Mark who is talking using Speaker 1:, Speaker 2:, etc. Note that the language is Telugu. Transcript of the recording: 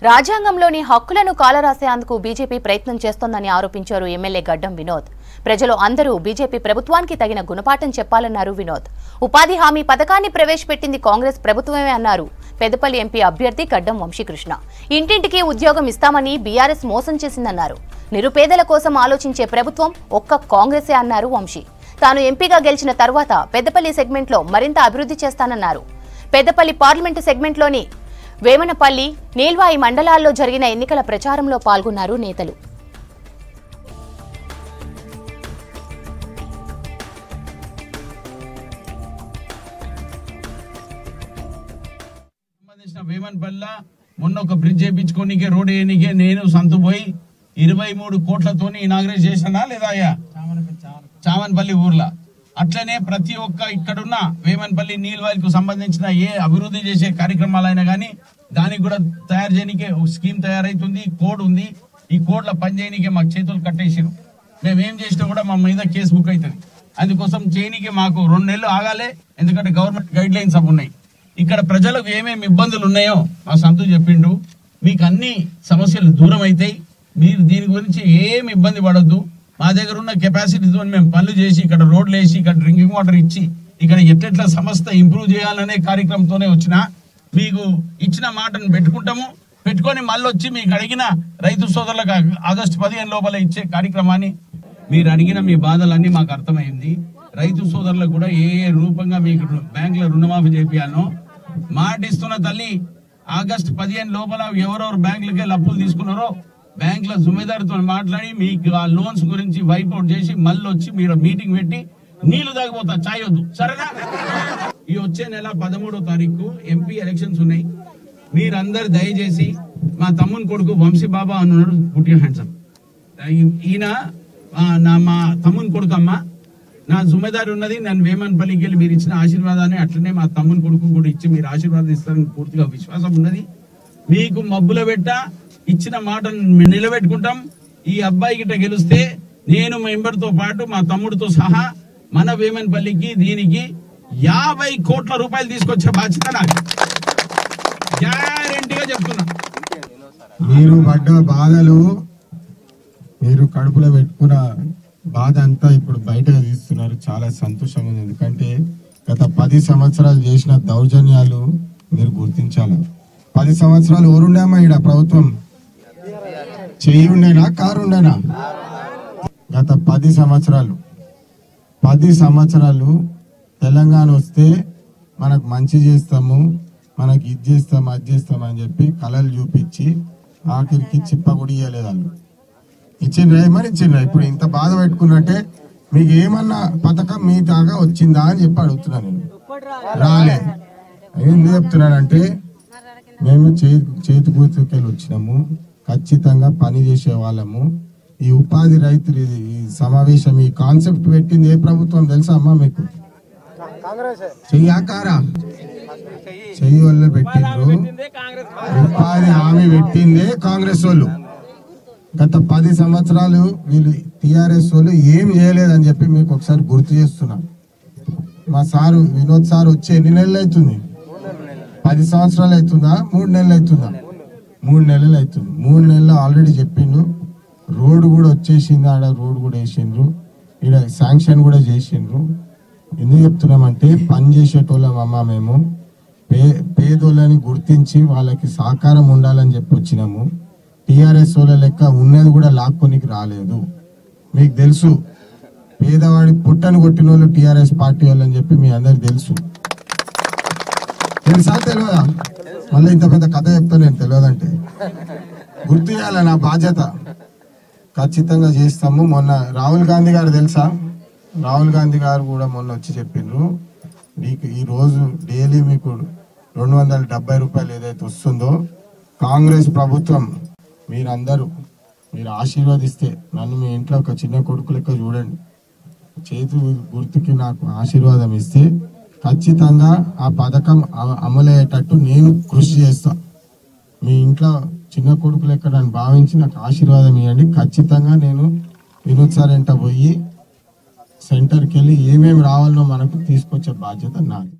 Speaker 1: రాజ్యాంగంలోని హక్కులను కాలరాసేందుకు బీజేపీ ప్రయత్నం చేస్తోందని ఆరోపించారు ఎమ్మెల్యే గడ్డం వినోద్. ప్రజలు అందరూ బీజేపీ ప్రభుత్వానికి తగిన గుణపాఠం చెప్పాలన్నారు వినోద్. ఉపాధి హామీ పథకాన్ని ప్రవేశపెట్టింది కాంగ్రెస్ ప్రభుత్వమే అన్నారు. పెద్దపల్లి ఎంపీ అభ్యర్థి గడ్డం వంశీకృష్ణ. ఇంటింటికి ఉద్యోగం ఇస్తామని బీఆర్ఎస్ మోసం చేసిందన్నారు. నిరుపేదల కోసం ఆలోచించే ప్రభుత్వం ఒక్క కాంగ్రెసే అన్నారు వంశీ. తాను ఎంపీగా గెలిచిన తర్వాత పెద్దపల్లి సెగ్మెంట్లో మరింత అభివృద్ధి చేస్తానన్నారు. పెద్దపల్లి పార్లమెంటు సెగ్మెంట్లోని వేమనపల్లి, నీల్వాయి మండలాల్లో జరిగిన ఎన్నికల ప్రచారంలో పాల్గొన్నారు నేతలు.
Speaker 2: వేమనపల్లి మొన్న ఒక బ్రిడ్జ్ చేయించుకోనికే రోడ్ వేయనికే నేను సంతుపోయి 23 కోట్లతో ఇనాగ్రేట్ చేసినా లేదా చామన్పల్లి ఊర్లో. అట్లనే ప్రతి ఒక్క ఇక్కడున్న వేమనపల్లి నీల్వాయికు సంబంధించిన ఏ అభివృద్ధి చేసే కార్యక్రమాలైనా కానీ దానికి కూడా తయారు చేయనికే స్కీమ్ తయారైతుంది, కోడ్ ఉంది. ఈ కోడ్ల పని చేయనికే మాకు చేతులు కట్టేసారు. మేమేం చేసినా కూడా మా మీద కేసు బుక్ అవుతుంది. అందుకోసం చేయనికే మాకు 2 నెలలు ఆగాలి. ఎందుకంటే గవర్నమెంట్ గైడ్ లైన్స్ అవి ఉన్నాయి. ఇక్కడ ప్రజలకు ఏమేమి ఇబ్బందులు ఉన్నాయో మా సంతు చెప్పిండు. మీకు అన్ని సమస్యలు దూరం అవుతాయి. మీరు దీని గురించి ఏమి ఇబ్బంది పడొద్దు. మా దగ్గర ఉన్న కెపాసిటీతో మేము పనులు చేసి ఇక్కడ రోడ్లు వేసి ఇక్కడ డ్రింకింగ్ వాటర్ ఇచ్చి ఇక్కడ ఎట్లెట్లా సంస్థ ఇంప్రూవ్ చేయాలనే కార్యక్రమంతోనే వచ్చిన మీకు ఇచ్చిన మాటను పెట్టుకొని మళ్ళీ వచ్చి మీకు అడిగిన రైతు సోదరులకు ఆగస్టు 15 లోపల ఇచ్చే కార్యక్రమాన్ని మీరు అడిగిన మీ బాధలన్నీ మాకు అర్థమైంది. రైతు సోదరులకు కూడా ఏ రూపంగా మీకు బ్యాంకులో రుణమాఫీ చేపియాలనో మాటిస్తున్న తల్లి. ఆగస్టు 15 లోపల ఎవరెవరు బ్యాంకులకే అప్పులు తీసుకున్నారో బ్యాంకుల జుమేదారుతో మాట్లాడి మీకు ఆ లోన్స్ గురించి వైపౌట్ చేసి మళ్ళీ వచ్చి మీరు మీటింగ్ పెట్టి నీళ్లు తాగిపోతా చాయ్ వద్దు, సరేనా? ఈ వచ్చే నెల 13వ తారీఖు ఎంపీ ఎలక్షన్స్ ఉన్నాయి. మీరందరు దయచేసి మా తమ్ముని కొడుకు వంశీ బాబా అన్నాడు, పుట్టిన హ్యాండ్సమ్. ఈయన మా తమ్ముని కొడుకు అమ్మ, నా జుమేదారి ఉన్నది. నన్ను వేమనపల్లికి వెళ్ళి మీరు ఇచ్చిన ఆశీర్వాదాన్ని అట్లనే మా తమ్ముని కొడుకు కూడా ఇచ్చి మీరు ఆశీర్వాదం ఇస్తారని పూర్తిగా విశ్వాసం ఉన్నది. మీకు మబ్బుల పెట్ట ఇచ్చిన మాటను నిలబెట్టుకుంటాం. ఈ అబ్బాయి గిట్ట గెలిస్తే నేను మెంబర్తో పాటు మా తమ్ముడితో సహా మన వేమనపల్లికి దీనికి 50 కోట్ల రూపాయలు తీసుకొచ్చే బాధ్యత నాకు. గ్యారెంటీగా చెప్తున్నా.
Speaker 3: మీరు పడ్డ బాధలు, మీరు కడుపులో పెట్టుకున్న బాధ అంతా ఇప్పుడు బయటకు తీస్తున్నారు. చాలా సంతోషం ఉంది. ఎందుకంటే గత 10 సంవత్సరాలు చేసిన దౌర్జన్యాలు మీరు గుర్తించాలి. 10 సంవత్సరాలు ఎవరుండేమా ఈడ ప్రభుత్వం? చెయ్యి ఉండేనా, కారు ఉండేనా? గత 10 సంవత్సరాలు తెలంగాణ వస్తే మనకు మంచి చేస్తాము, మనకి ఇది చేస్తాము, అది చేస్తాము అని చెప్పి కళలు చూపించి ఆఖరికి చిప్ప కూడా ఇవ్వలేదు. వాళ్ళు ఇచ్చిండ్రా? ఏమని ఇచ్చిండ్రా? ఇప్పుడు ఇంత బాధ పెట్టుకున్నట్టే మీకు ఏమన్నా పథకం మీ దాకా వచ్చిందా అని చెప్పి అడుగుతున్నాను. నేను రాలే. ఎందుకు చెప్తున్నానంటే మేము చేతి కూతుకెళ్ళి వచ్చినాము. ఖచ్చితంగా పని చేసే వాళ్ళము. ఈ ఉపాధి రైతులు ఈ సమావేశం, ఈ కాన్సెప్ట్ పెట్టింది ఏ ప్రభుత్వం తెలుసా అమ్మా మీకు? చెయ్యాకారా చెయ్యి వాళ్ళు పెట్టిండ్రు. ఉపాధి హామీ పెట్టిందే కాంగ్రెస్ వాళ్ళు. గత 10 సంవత్సరాలు వీళ్ళు టిఆర్ఎస్ వాళ్ళు ఏం చేయలేదని చెప్పి మీకు ఒకసారి గుర్తు చేస్తున్నా. మా సారు వినోద్ సార్ వచ్చి ఎన్ని నెలలు అవుతుంది? 10 సంవత్సరాలు అవుతుందా? 3 నెలలు అవుతుందా? 3 నెలలు అవుతుంది. 3 నెలలు ఆల్రెడీ చెప్పిండ్రు. రోడ్డు కూడా వచ్చేసింది. ఆడ రోడ్డు కూడా వేసిండ్రు. ఈడ శాంక్షన్ కూడా చేసిండ్రు. ఎందుకు చెప్తున్నామంటే పని చేసేటోళ్ళం అమ్మ. మేము పేదోళ్ళని గుర్తించి వాళ్ళకి సహకారం ఉండాలని చెప్పి వచ్చినాము. టిఆర్ఎస్ వాళ్ళ లెక్క ఉన్నది కూడా లాక్కొనికి రాలేదు. మీకు తెలుసు, పేదవాడి పుట్టను కొట్టిన వాళ్ళు టిఆర్ఎస్ పార్టీ వాళ్ళని చెప్పి మీ అందరికి తెలుసా? తెలియదా? మళ్ళీ ఇంత పెద్ద కథ చెప్తా నేను. తెలియదంటే గుర్తు చేయాలి, నా బాధ్యత. ఖచ్చితంగా చేస్తాము. మొన్న రాహుల్ గాంధీ గారు తెలుసా? రాహుల్ గాంధీ గారు కూడా మొన్న వచ్చి చెప్పిండ్రు, మీకు ఈ రోజు డైలీ మీకు 270 రూపాయలు ఏదైతే వస్తుందో కాంగ్రెస్ ప్రభుత్వం మీరు ఆశీర్వదిస్తే నన్ను మీ ఇంట్లో ఒక చిన్న కొడుకు లెక్క చూడండి. చేతి గుర్తుకి నాకు ఆశీర్వాదం ఇస్తే ఖచ్చితంగా ఆ పథకం అమలయ్యేటట్టు నేను కృషి చేస్తా. మీ ఇంట్లో చిన్న కొడుకు లెక్క నన్ను భావించి నాకు ఆశీర్వాదం ఇవ్వండి. ఖచ్చితంగా నేను వినోద్ సార్ వెంట పోయి సెంటర్కి వెళ్ళి ఏమేమి రావాలనో మనకు తీసుకొచ్చే బాధ్యత నాది.